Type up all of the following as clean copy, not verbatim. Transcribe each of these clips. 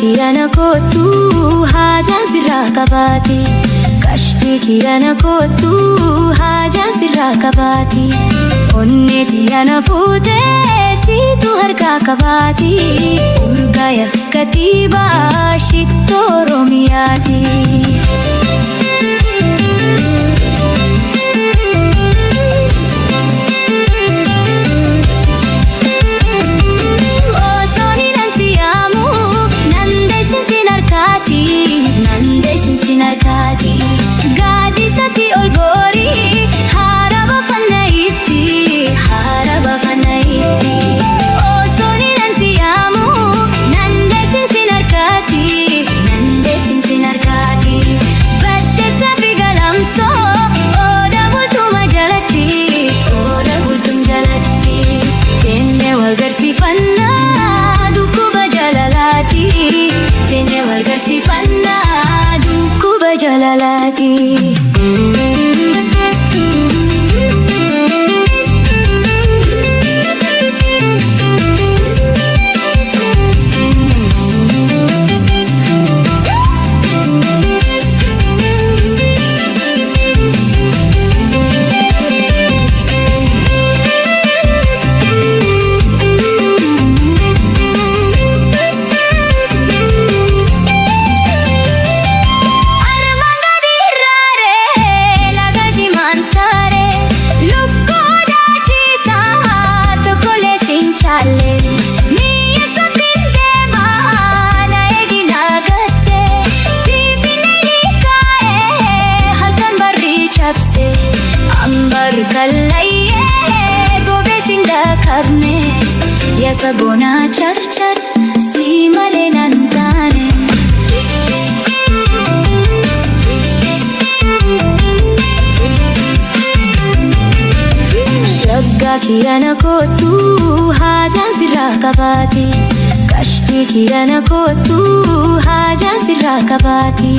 Kirana kootu haajaan sirraa qabaati. Kashtii kirana kootu haajaan sirraa qabaati. Onnee tiyana fuutee siitu harkaa qabaati. Urgaaya katiibaa shittoo Oromiyaati. Gaadisatti ol goorii haraba fannayitti osoon hin siyaamu nandeessin sin harkaati baddeessa fi galamsoo ooda bultuma jalatti teenne wal garsiifannaa dhukkuba jalalaati. Teenne wal garsiifannaa dhukkuba jalalaati. Ambar kallayyee gobeessin daakabne yaasa boonaa charchar si malee nan taane. Shaggaa kirana kootu haajaan sirraa qabaati. Kashtii kirana kootu haajaan sirraa qabaati.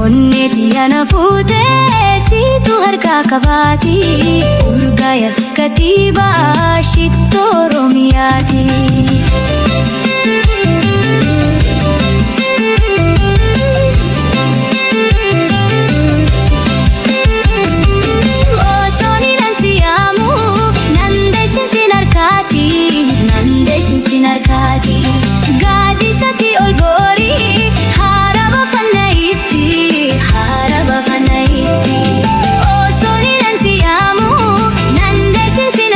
Onnee tiyana fuutee siitu harkaa qabaati. Urgaaya katiibaa shittoo Oromiyaati. Osoon hin siyaamu nandeessin sin harkaati. Gaadisatti ol goorii haraba fannayitti osoon hin siyaamu nandeessin sin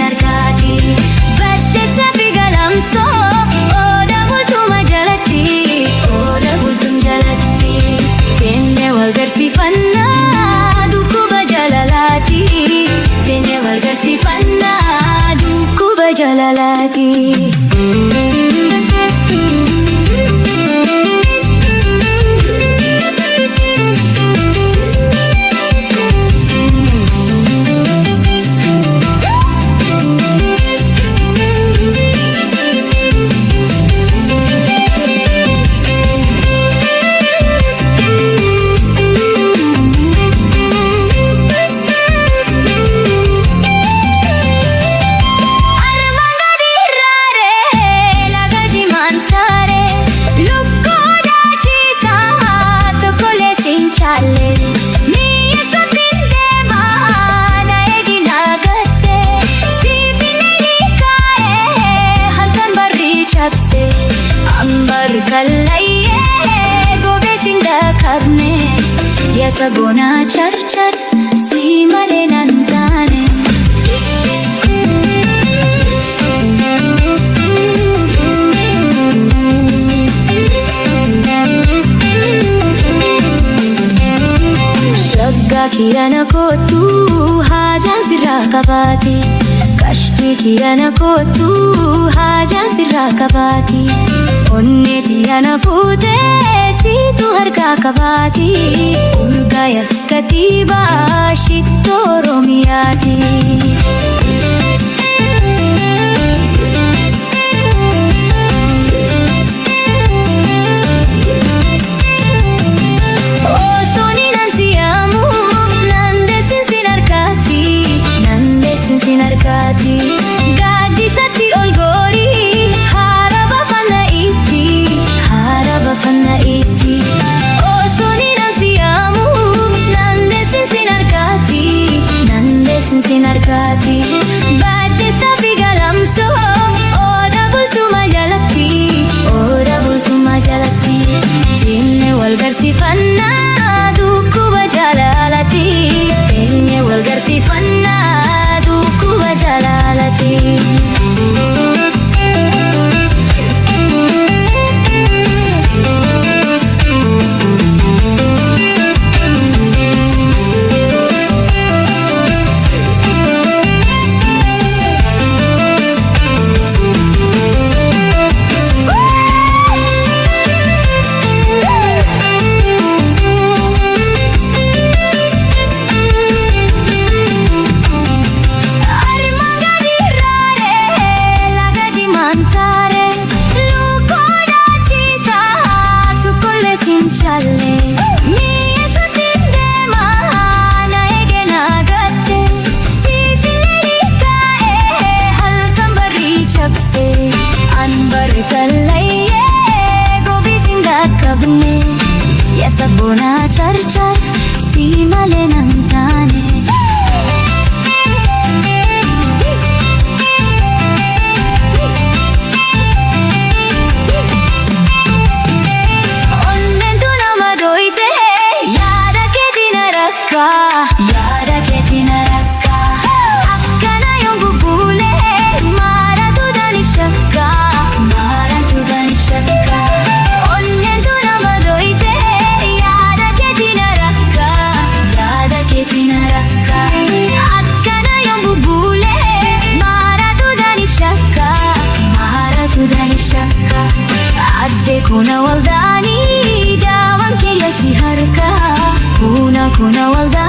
harkaati baddeessa fi galamsoo ooda bultuma jalatti teenne wal garsiifannaa dhukkuba jalalaati. Teenne wal garsiifannaa dhukkuba jalalaati. Ambar kallayyee gobeessin daakabne yaasa boonaa charchar si malee nan taane. Shaggaa kirana kootu haajaan sirraa qabaati. Kashtii kirana kootu haajaan sirraa qabaati. Onnee tiyana fuutee siitu harkaa qabaati. Urgaaya katiibaa shittoo Oromiyaati. Osoon hin siyaamu nandeessin sin harkaati. Gaadisatti ol goorii haraba fannayitti Char si malee nan taane. Onneentu nama dhoyte yaada keetiin rakka. Yaada keetiin rakka. Akkana yoon bubbulee maaratu daaniif shakka. Maaratu daaniif shakka. Onneentu nama dhoyte yaada keetiin rakka. Yaada keetiin rakka. Akkana yoon bubbulee maaratu daaniif shakka. Maaratu daaniif shakka. Adde kuna waldaanii daawan kiyya si harka. Kuna waldaanii.